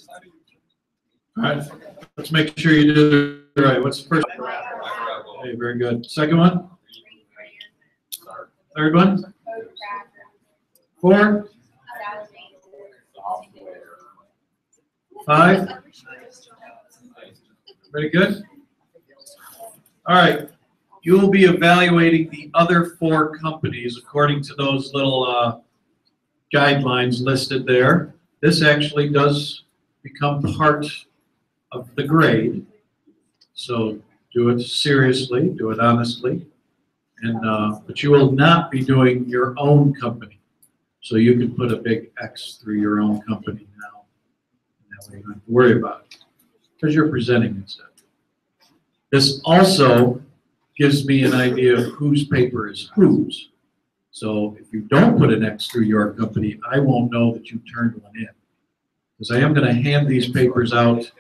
All right, let's make sure you do it right. What's the first? Okay, very good. Second one? Third one? 4? 5? Very good. All right, you will be evaluating the other 4 companies according to those little guidelines listed there. This actually does become part of the grade, so do it seriously, do it honestly, and but you will not be doing your own company. So you can put a big X through your own company now, and that way you don't have to worry about it, because you're presenting instead. This also gives me an idea of whose paper is whose. So if you don't put an X through your company, I won't know that you turned one in. Because I am going to hand these papers out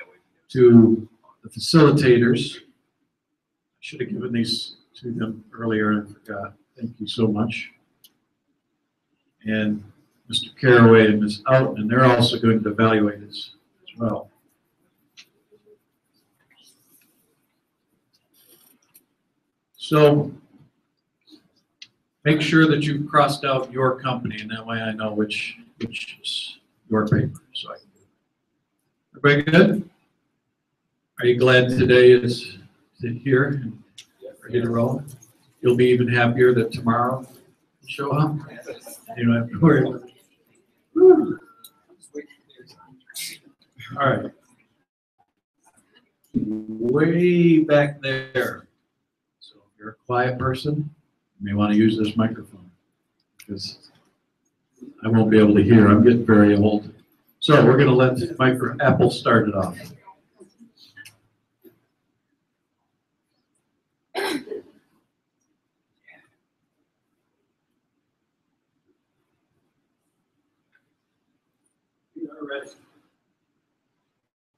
to the facilitators. I should have given these to them earlier, and I forgot. Thank you so much. And Mr. Caraway and Ms. Outen, and they're also going to evaluate this as well. So make sure that you've crossed out your company, and that way I know which is your paper. So I can do it. Everybody good? Are you glad today is here and ready to roll? You'll be even happier that tomorrow you show up. You don't have to worry about it. Woo. All right. Way back there. So if you're a quiet person, you may want to use this microphone because I won't be able to hear. I'm getting very old. So we're going to let Microapple start it off.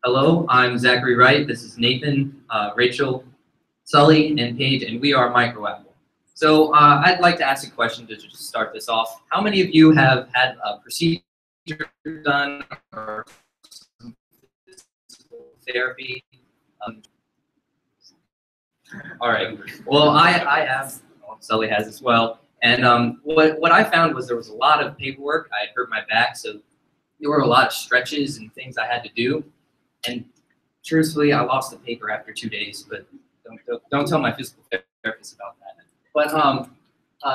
Hello, I'm Zachary Wright. This is Nathan, Rachel, Sully, and Paige, and we are Microapple. So I'd like to ask a question to just start this off. How many of you have had a procedure done or therapy? All right. Well, I have. Sully has as well. And what I found was there was a lot of paperwork. I had hurt my back, so there were a lot of stretches and things I had to do. And truthfully, I lost the paper after 2 days, but don't tell my physical therapist about that. But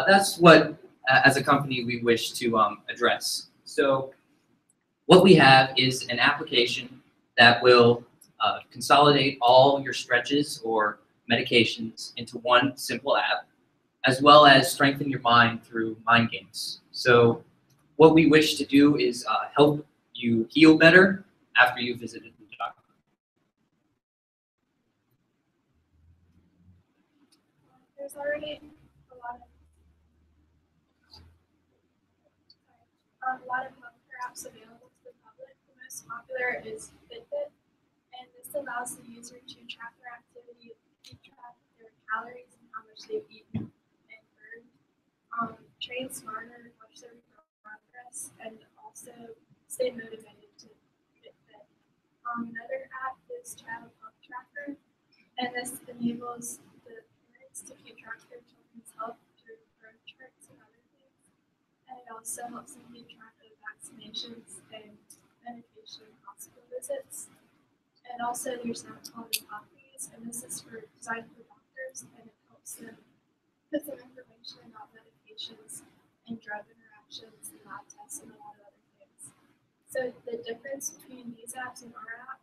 that's what, as a company, we wish to address. So what we have is an application that will consolidate all your stretches or medications into one simple app, as well as strengthen your mind through mind games. So what we wish to do is help you heal better after you visited the doctor. There's already a lot of healthcare apps available to the public. The most popular is Fitbit, and this allows the user to track their activity, keep track of their calories and how much they've eaten and burned, train smarter, watch their progress, and also stay motivated to get fit. Another app is Child Health Tracker, and this enables the parents to keep track of their children's health through growth charts and other things. And it also helps them keep track of vaccinations and medication and hospital visits. And also there's now called copies, and this is designed for doctors, and it helps them put some information about medications and drug interactions and lab tests and a lot of other things. So the difference between these apps and our app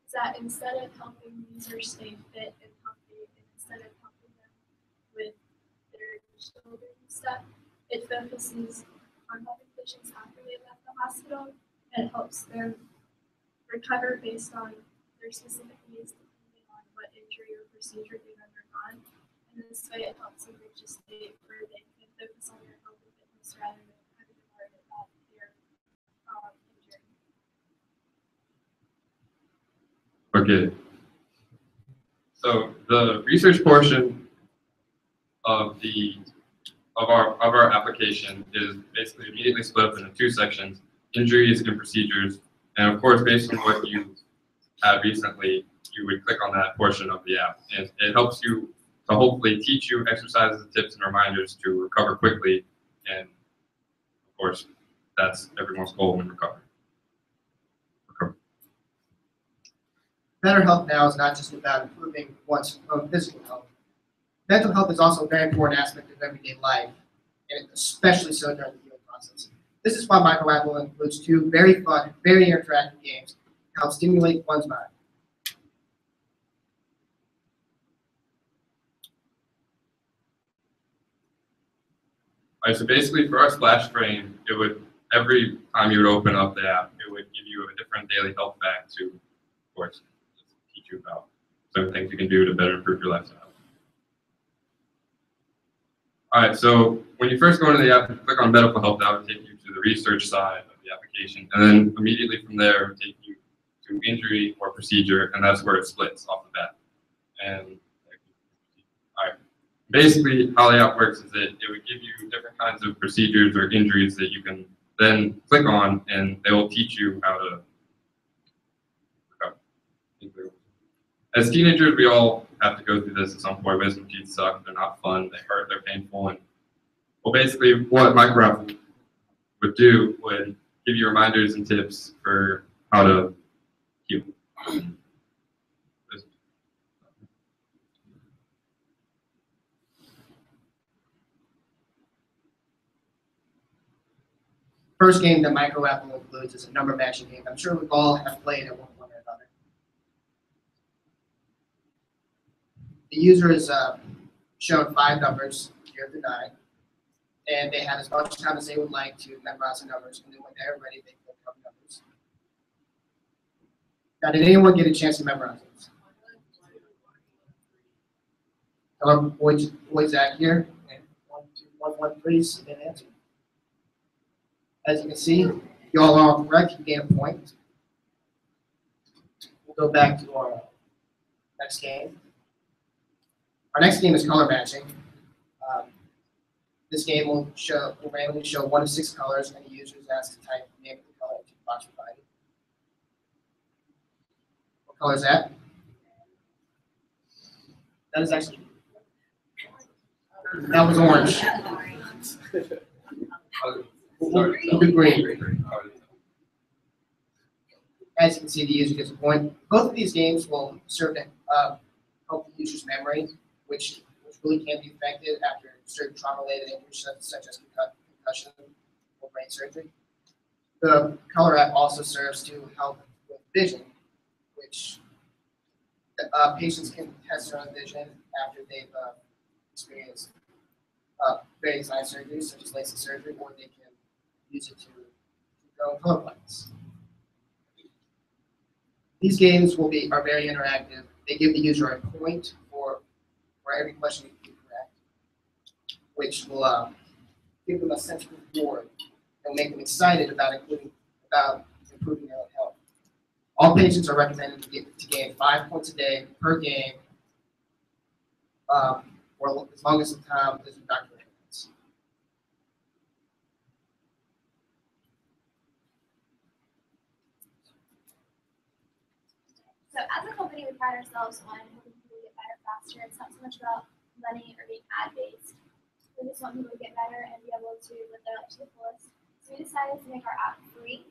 is that instead of helping users stay fit and healthy, and instead of helping them with their children and stuff, it focuses on helping patients after they left the hospital, and it helps them recover based on their specific needs depending on what injury or procedure they've undergone. And this way it helps them reach a state where they can focus on their health and fitness rather than having to worry about their injury. Okay. So the research portion of our application is basically immediately split up into 2 sections: injuries and procedures. And of course, based on what you have recently, you would click on that portion of the app. And it helps you to hopefully teach you exercises, tips, and reminders to recover quickly. And of course, that's everyone's goal when recovering. Better health now is not just about improving one's own physical health. Mental health is also a very important aspect of everyday life, and especially so during the healing process. This is why Microapple includes 2 very fun, very interactive games to help stimulate one's mind. All right, so basically for our splash frame, it would, every time you would open up the app, it would give you a different daily health fact to, of course, teach you about some things you can do to better improve your lifestyle. All right, so when you first go into the app, you click on medical health, that would take you to the research side of the application. And then immediately from there, it would take you to injury or procedure, and that's where it splits off the bat. And all right, basically how the app works is that it would give you different kinds of procedures or injuries that you can then click on, and they will teach you how to recover. As teenagers, we all have to go through this at some point. Wisdom teeth suck, they're not fun, they hurt, they're painful. And well, basically what Microapple would do would give you reminders and tips for how to heal. First game that Microapple includes is a number matching game. I'm sure we all have played at one point or another. The user is shown 5 numbers, 0 to 9, and they have as much time as they would like to memorize the numbers, and then when they're ready, they click on the numbers. Now, did anyone get a chance to memorize those? Hello, boy Zach here. And 1, 2, 1, 1, please, and answer. As you can see, you all are correct. You gain a point. We'll go back to our next game. Our next game is color matching. This game will randomly show 1 of 6 colors, and the user is asked to type the name of the color into the box provided. What color is that? That is actually, that was orange. We'll do green. As you can see, the user gets a point. Both of these games will serve to help the user's memory, which really can be affected after certain trauma-related injuries such as concussion or brain surgery. The color app also serves to help with vision, which patients can test their own vision after they've experienced various eye surgeries such as LASIK surgery, or they can use it to their own color blindness. These games are very interactive. They give the user a point for every question you can correct, which will give them a sense of reward and make them excited about improving their own health. All patients are recommended to gain 5 points a day per game, or as long as the time is doctor recommends. So as a company, we pride ourselves on helping people get better faster. It's not so much about money or being ad-based. We just want people to get better and be able to live their life to the fullest. So we decided to make our app free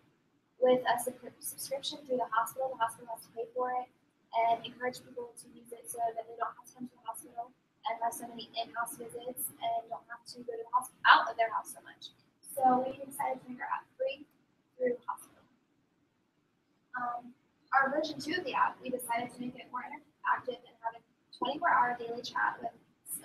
with a subscription through the hospital. The hospital has to pay for it, and encourage people to use it so that they don't have to come to the hospital and have so many in-house visits and don't have to go to the hospital, out of their house so much. So we decided to make our app free through the hospital. Our version 2 of the app, we decided to make it more interactive and have a 24-hour daily chat with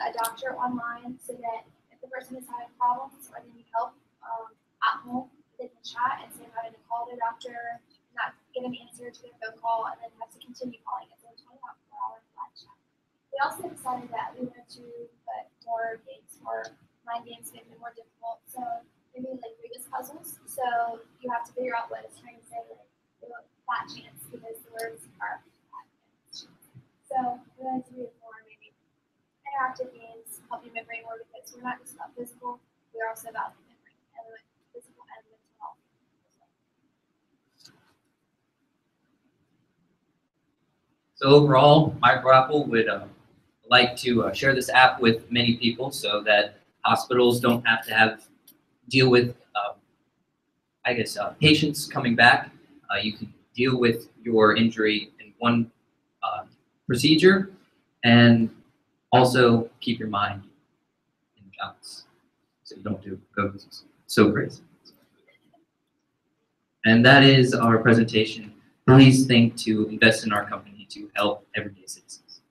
a doctor online, so that if the person is having problems or they need help at home, they can chat instead of having to call their doctor, not get an answer to their phone call, and then have to continue calling it. So 24-hour live chat. We also decided that we wanted to put more games, more mind games, make it more difficult. So maybe like Rebus puzzles. So you have to figure out what it's trying to say, like flat chance, because the words are flat chance. So we're going to do more maybe interactive games, help you memory more, because we're not just about physical, we're also about memory, and physical and mental health. So overall, Microapple would like to share this app with many people so that hospitals don't have to deal with, patients coming back. You can deal with your injury in one procedure, and also keep your mind in balance so you don't go so crazy. And that is our presentation. Please think to invest in our company to help everyday citizens.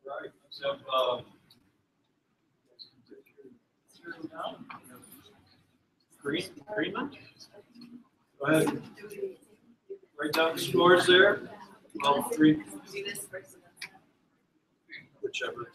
Right, let's have, Greenman? Go ahead. Write down the scores there. Well, three. Whichever.